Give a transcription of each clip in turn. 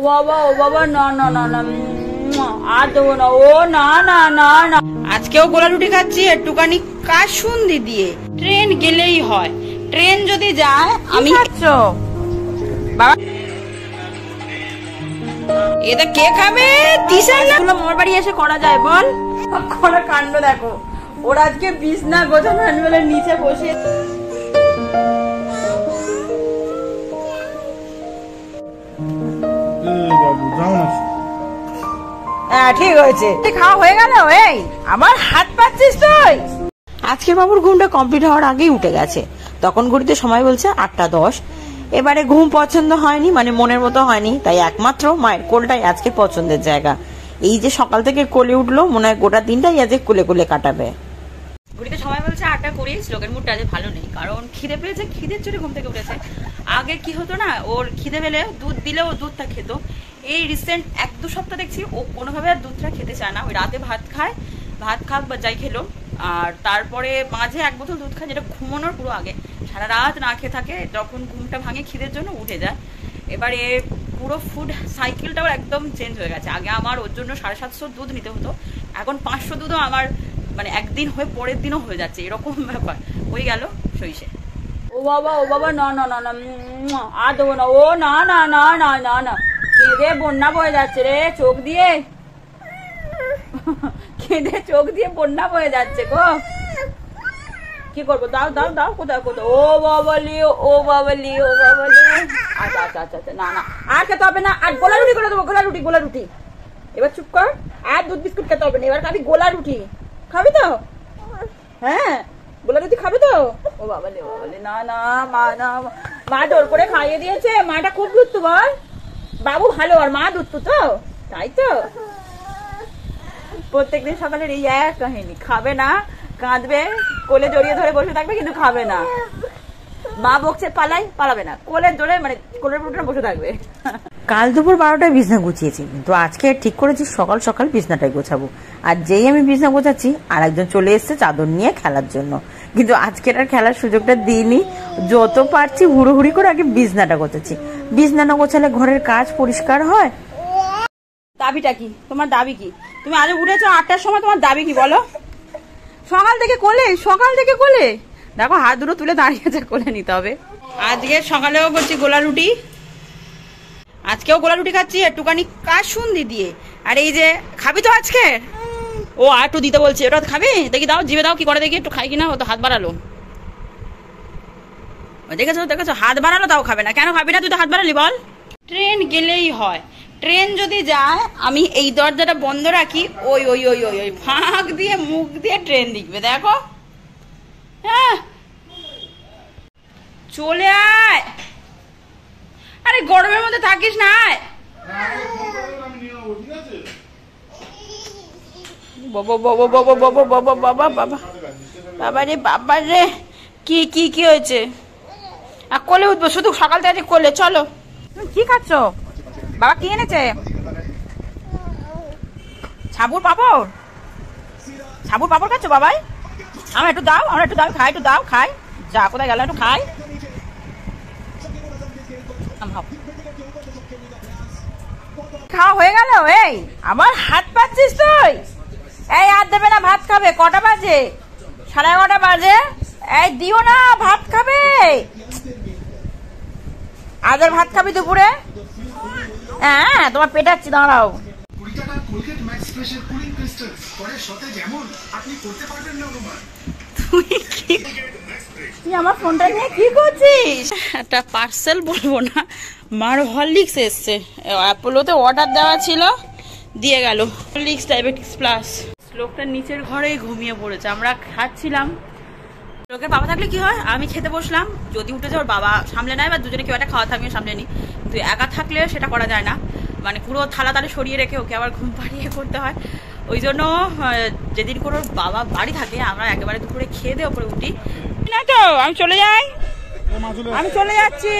বাবা না না না না আর দেবো না। ও না না না না, আজকেও গোলা রুটি খাচ্ছি একটুখানি কাসুন্দি দিয়ে। ট্রেন গেলেই হয়, ট্রেন যদি যায় আমি বাবা এটা কে খাবে? তিশা না মোর বাড়ি এসে করা যায় বল? করা কাণ্ড দেখো, ওরা আজকে বিছনা গোছানো বলে নিচে বসে। হ্যাঁ ঠিক হয়েছে, খাওয়া হয়ে গেল। এই আমার হাত পাচ্ছিস তুই? আজকে বাবুর ঘুমটা কমপ্লিট হওয়ার আগেই উঠে গেছে। তখন ঘড়িতে সময় বলছে 8:10। এবারে ঘুম পছন্দ হয়নি, মানে মনের মতো হয়নি, তাই একমাত্র মায়ের কোলটাই আজকে পছন্দের জায়গা। এই যে সকাল থেকে কোলে উঠলো, মনে হয় গোটা দিনটাই আজকে কোলে কোলে কাটাবে। ঘড়িতে সময় বলছে 8:20। লোকের মুডটা আজ ভালো নেই, কারণ খিদে পেয়েছে, খিদের চোটে ঘুম থেকে উঠেছে। আগে কি হতো না, ওর খিদে পেলে দুধ দিলেও দুধটা খেত। এই রিসেন্ট 1-2 সপ্তাহ দেখছি ও কোনোভাবে আর দুধটা খেতে চায় না। ওই রাতে ভাত খায়, ভাত খাক বা যাই খেলো, আর তারপরে মাঝে 1 বোতল দুধ খায়, যেটা ঘুমানোর পুরো আগে। সারা রাত না খেয়ে থাকে, যখন ঘুমটা ভাঙে খিদের জন্য উঠে যায়। এবারে পুরো ফুড সাইকেলটাও একদম চেঞ্জ হয়ে গেছে। আগে আমার ওর জন্য 750 দুধ নিতে হতো, এখন 500 দুধও আমার মানে একদিন হয়ে পরের দিনও হয়ে যাচ্ছে, এরকম ব্যাপার হয়ে গেল সইসে। ও বাবা না না না না আর দেবো না। ও না না না না না না, কেঁদে বন্যা বয়ে যাচ্ছে রে চোখ দিয়ে, কেঁদে চোখ দিয়ে বন্যা বয়ে যাচ্ছে গো। কি করবো? দাও দাও দাও, কোথায় কোথায়? ও বাবালি ও বাবালি ও বাবালি। আচ্ছা আচ্ছা আচ্ছা আচ্ছা, না না আর খেতে হবে না। আর গোলা রুটি করে দেবো, গোলা রুটি গোলা রুটি। এবার চুপ কর, আর দুধ বিস্কুট খেতে হবে না, এবার খাবি গোলা রুটি। খাবি তো? হ্যাঁ গোলা রুটি খাবি তো? ও বাবালি ও বাবালি না না, মা না, মা জোর করে খাইয়ে দিয়েছে। মাটা খুব দুধ বল, বাবু ভালো আর মা দুধ তো, তাই তো? প্রত্যেকদিন সকালের এই এক কাহিনী, খাবে না, কাঁদবে, কোলে জড়িয়ে ধরে বসে থাকবে, কিন্তু খাবে না। মা বকছে পালাবে না, কোলে জড়ে মানে কোলের উপরে বসে থাকবে। কাল দুপুর 12টায় বিছনা গুছিয়েছি, কিন্তু আজকে ঠিক করেছি সকাল সকাল বিছনাটাই গোছাবো। আর যেই আমি বিছনা গোছাচ্ছি আর একজন চলে এসছে চাদর নিয়ে খেলার জন্য, কিন্তু আজকের আর খেলার সুযোগটা দিইনি। যত পারছি হুড়োহুড়ি করে আগে বিছনাটা গোছাচ্ছি। বিছনা না গোছালে ঘরের কাজ পরিষ্কার হয়? দাবিটা কি তোমার? দাবি কি? তুমি আজ উঠেছো 8টার সময়, তোমার দাবি কি বলো? সকাল থেকে কোলে দেখো, হাত দুটো তুলে দাঁড়িয়েছে, কোলে নিতে হবে। আজকে সকালেও করছি গোলা রুটি, আজকেও গোলা রুটি খাচ্ছি একটুখানি কাসুন্দি দিয়ে। আর এই যে খাবি তো আজকে? ও আর একটু দিতে বলছে, ওটা খাবি? দেখি দাও, জিভে দাও, কি করে দেখি, একটু খাই কিনা। ও তো হাত বাড়ালো, দেখেছো হাত বাড়ালো, তাও খাবে না। কেন খাবি না? তুই তো হাত বাড়ালি বল। ট্রেন গেলেই হয়, ট্রেন যদি যায় আমি এই দরজাটা বন্ধ রাখি, ওই ওই ওই ওই ওই ফাঁক দিয়ে মুখ দিয়ে ট্রেন দেখবে, দেখো। হ্যাঁ চলে আয়, আরে গরমের মধ্যে থাকিস না। বাবা রে বাবা রে, কি কি কি হয়েছে? কোলে উঠবো শুধু, সকাল থেকে কোলে। চলো। কি খাচ্ছ বাবা? কি এনেছে? সাবুর পাপড় খাচ্ছ বাবাই? আমার একটু দাও, খাই, একটু দাও, খাই। যা কোথায় গেল, একটু খাই। খাওয়া হয়ে গেল? এই আমার হাত পাচ্ছিস তুই? এই হাত দেবে না, ভাত খাবে। কটা বাজে? 11:30 বাজে। এই দিও না, ভাত খাবে। আজ আর ভাত খাবি দুপুরে? হ্যাঁ তোমার পেটাচ্ছি, দাঁড়াও। তুই আমার ফোনটা নিয়ে কি করছিস? একটা পার্সেল বলবো না, মার হরলিক্স এসছে, অ্যাপোলোতে অর্ডার দেওয়া ছিল, দিয়ে গেল। Horlicks diabetics plus. লোকটা নিচের ঘরেই ঘুমিয়ে পড়েছে, আমরা খাচ্ছিলাম। লোকের বাবা থাকলে কি হয়, আমি খেতে বসলাম, যদি উঠে যায় ওর বাবা সামলে নেয়, বা দুজনে কেউ একটা খাওয়া থাকবে সামলে নি। তুই একা থাকলে সেটা করা যায় না, মানে পুরো থালা তালে সরিয়ে রেখে ওকে আবার ঘুম পাড়িয়ে করতে হয়। ওই জন্য যেদিন কোনো বাবা বাড়ি থাকে আমরা একেবারে দুপুরে খেয়ে দিয়ে ওপরে উঠি না। তো আমি চলে যাই, আমি চলে যাচ্ছি।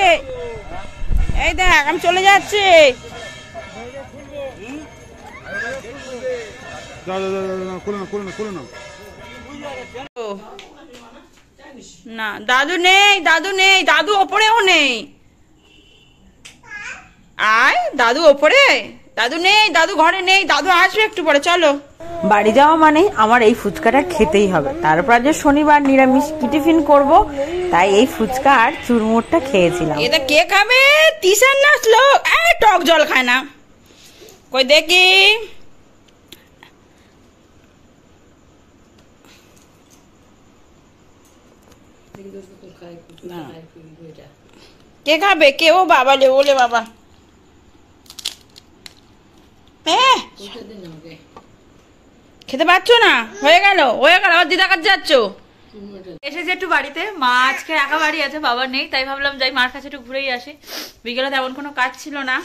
এই দেখ আমি চলে যাচ্ছি। না দাদু নেই, দাদু ওপরেও নেই। আয় দাদু ওপরে, দাদু নেই, দাদু ঘরে নেই, দাদু আসবে একটু পরে, চলো। বাড়ি যাওয়া মানে আমার এই ফুচকাটা খেতেই হবে। তারপর আজ শনিবার নিরামিষ, কি টিফিন করব, তাই এই ফুচকা আর চুরমুরটা খেয়েছিলাম। এটা কে খাবে? তিশান নাচলো, টক জল খায় না, কই দেখি। কে খাবে? কে? ও বাবা লে, ওলে বাবা, খেতে পারছো না? হয়ে গেল, হয়ে গেল, আবার দিদা কাছে যাচ্ছ? এসেছে একটু বাড়িতে, মা আজকে একা বাড়ি আছে, বাবা নেই, তাই ভাবলাম যাই মার কাছে একটু ঘুরেই আসি। বিকেলে তেমন কোনো কাজ ছিল না,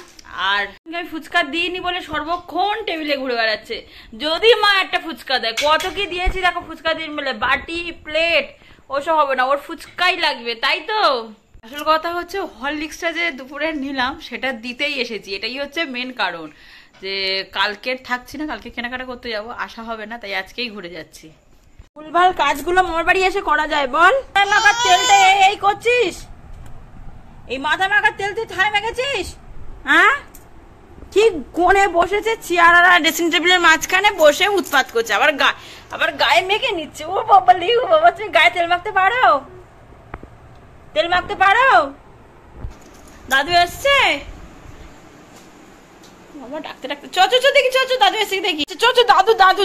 আর আমি ফুচকা দিইনি বলে সর্বক্ষণ টেবিলে ঘুরে বেড়াচ্ছে। যদি মা একটা ফুচকা দেয়, কত কি দিয়েছি দেখো, ফুচকা দিন বলে বাটি প্লেট ওসব হবে না, ওর ফুচকাই লাগবে, তাই তো। আসল কথা হচ্ছে হরলিক্সটা যে দুপুরে নিলাম সেটা দিতেই এসেছি, এটাই হচ্ছে মেন কারণ, যে কালকের থাকছি না, কালকে কেনাকাটা করতে যাব, আসা হবে না, তাই আজকেই ঘুরে যাচ্ছি। ভুলভাল কাজগুলো আমার বাড়ি এসে করা যায় বল? মাখার তেলটা এই করছিস, এই মাথা মাখার তেল তুই ঠায় মেখেছিস? হ্যাঁ, ঠিক কোণে বসেছে চেয়ার আর ড্রেসিং টেবিলের মাঝখানে বসে উৎপাত করছে, আবার গায়ে মেখে নিচ্ছে। ও বাবা লি, ও বাবা, তুমি গায়ে তেল মাখতে পারো? তেল মাখতে পারো? দাদু এসছে বাবা, ডাকতে ডাকতে চ দেখি, চ দাদু এসে দেখি, চ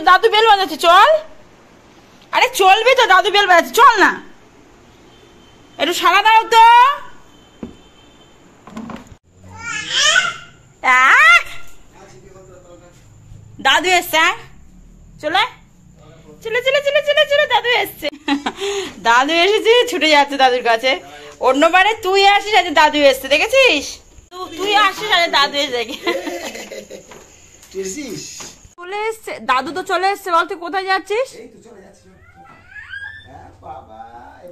দাদু বেল বাজাচ্ছে, চল। আরে চলবে তো, দাদু বেল বাজাচ্ছে, চল না, একটু সারা দাও তো। দাদু এসছে, চলে দাদু এসছে, দাদু এসেছে, ছুটে যাচ্ছে দাদুর কাছে। অন্যবারে তুই আসিস, আজ দাদু এসছে, দেখেছিস? তুই আসিস, আজ দাদু এসে চলে এসছে, দাদু তো চলে এসছে। বল তুই কোথায় যাচ্ছিস?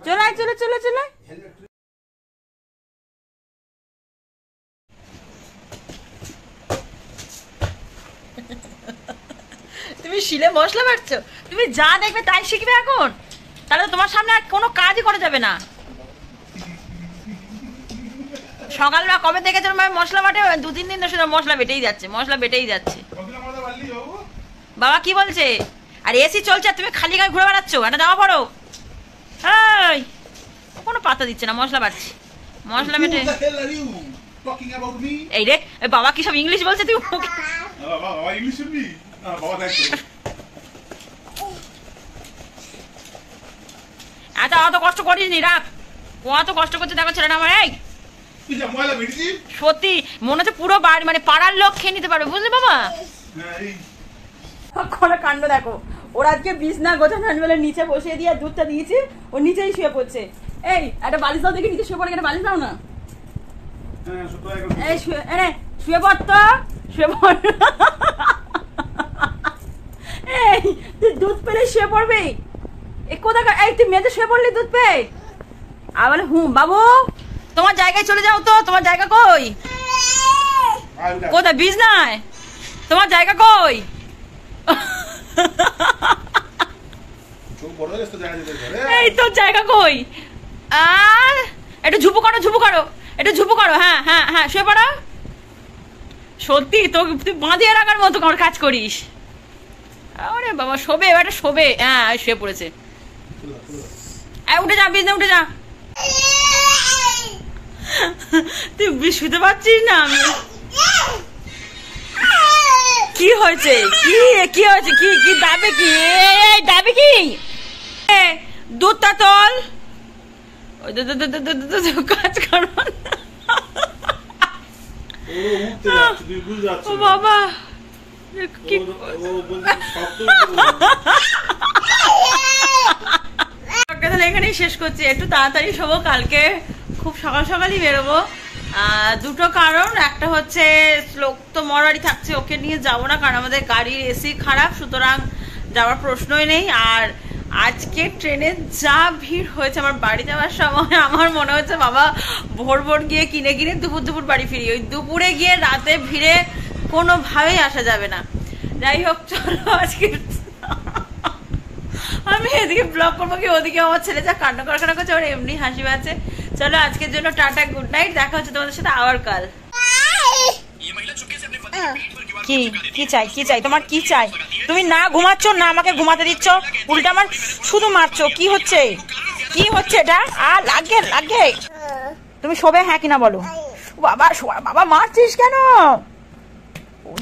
চলে তুমি শিলে মশলা বাটছো, তুমি যা দেখবে তাই শিখবে এখন, তাহলে তোমার সামনে আর কোনো কাজই করা যাবে না। সকালবেলা কবে দেখেছো মশলা বাটে? 2-3 দিন ধরে মশলা বেটেই যাচ্ছে। বাবা কি বলছে? আর এসি চলছে, তুমি খালি গায়ে ঘুরে বেড়াচ্ছ, একটা জামা পড়ো। কোনো পাতা দিচ্ছে না, মশলা বাটছি, মশলা বেটে। এই রে, বাবা কি সব ইংলিশ বলছে? তুই আচ্ছা, অত কষ্ট করিস নি, রাখ। কত কষ্ট করছে দেখো ছেলেটা আমার। এই সত্যি মনে হচ্ছে পুরো বাড়ি, মানে পাড়ার লোক খেয়ে নিতে পারবে, বুঝলে বাবা? কাণ্ড দেখো, ওরা আজকে বিছনা গোছানো বলে নিচে বসিয়ে দিয়ে দুধটা দিয়েছি, ও নিচেই শুয়ে পড়ছে। এই একটা বালিশ দাও দেখি, নিচে শুয়ে পড়ে, একটা বালিশ দাও না। এই শুয়ে পড় তো, শুয়ে পড়। এই তুই দুধ পেলে শুয়ে পড়বি? এই কোথাকার, এই তুই মেয়েতে শুয়ে পড়লি দুধ পেয়ে? আবার বাবু তোমার জায়গায় চলে যাও তো, তোমার জায়গা কই? কোথায়? বিছনায়? তোমার জায়গা কই? এই তোর জায়গা কই? আর একটু ঝুপু করো, হ্যাঁ শুয়ে পড়ো। সত্যি তো তুই বাঁধিয়ে রাখার মতো আমার কাজ করিস। আরে বাবা, শোবে এবার, শোবে। হ্যাঁ শুয়ে পড়েছে, উঠে যা, বিছনায় উঠে যা। তুই শুতে পারছিস না? আমি কি হয়েছে? কি হয়েছে? কি দাবে? দাবে কি? দুধটা তোল, কাজ করো। ও বাবা, এখানেই শেষ করছি। একটু তাড়াতাড়ি শোবো, কালকে খুব সকালই বেরোবো। দুটো কারণ, একটা হচ্ছে লোক তো মরবাড়ি থাকছে, ওকে নিয়ে যাবো না, কারণ আমাদের গাড়ির এসি খারাপ, সুতরাং যাওয়ার প্রশ্নই নেই। আর আজকে ট্রেনে যা ভিড় হয়েছে আমার বাড়ি যাওয়ার সময়, আমার মনে হচ্ছে বাবা ভোর গিয়ে কিনে দুপুর বাড়ি ফিরি। ওই দুপুরে গিয়ে রাতে ভিড়ে কোনোভাবেই আসা যাবে না। যাই হোক, চলো আজকে আমি এদিকে ব্লগ করবো কি ওদিকে আমার ছেলে যা কান্না কারখানা করছে, ওর এমনি হাসি পাচ্ছে। চলো আজকের জন্য টাটা, গুড নাইট, দেখা হচ্ছে তোমাদের সাথে আবার কাল। কি কি চাই, কি চাই, তোমার কি চাই? তুমি না ঘুমাচ্ছ না আমাকে ঘুমাতে দিচ্ছ, উল্টা আমার শুধু মারছো। কি হচ্ছে, কি হচ্ছে এটা? লাগে লাগে। তুমি শোবে হ্যাঁ কিনা বলো? বাবা বাবা মারছিস কেন?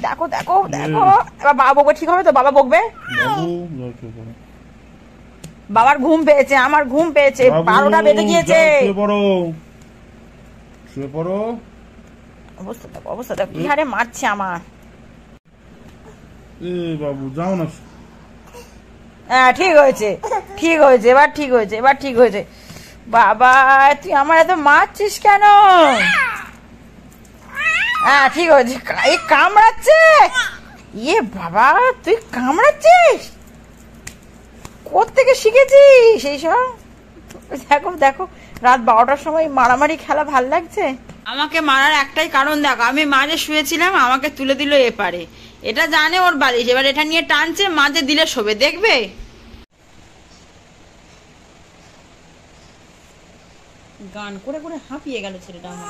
দেখো দেখো দেখো, এবার বাবা বকবে, ঠিক হবে তো? বাবা বকবে। বাবার ঘুম পেয়েছে, আমার ঘুম পেয়েছে, 12টা বেজে গিয়েছে। অবস্থা দেখো, অবস্থা দেখো, কি হারে মারছে আমার। বাবু যাও না। হ্যাঁ ঠিক হয়েছে, ঠিক হয়েছে, এবার ঠিক হয়েছে, এবার ঠিক হয়েছে। বাবা তুই আমার এত মারছিস কেন? হ্যাঁ ঠিক হয়েছে। এই কামড়াচ্ছে, ইয়ে বাবা তুই কামড়াচ্ছিস, কোত্থেকে শিখেছিস এইসব? দেখো দেখো, রাত 12টার সময় মারামারি খেলা ভাল লাগছে? আমাকে মারার একটাই কারণ, দেখো আমি মাঝে শুয়েছিলাম, আমাকে তুলে দিল এপারে। এটা জানে ওর বালিশ, এবার এটা নিয়ে টানছে, মাঝে দিলে শোবে, দেখবে। গান করে করে হাঁপিয়ে গেল ছেলেটা আমার।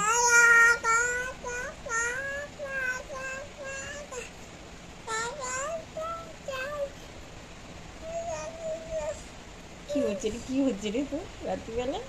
কি হচ্ছে রে, কি হচ্ছে রে তো রাত্রিবেলা?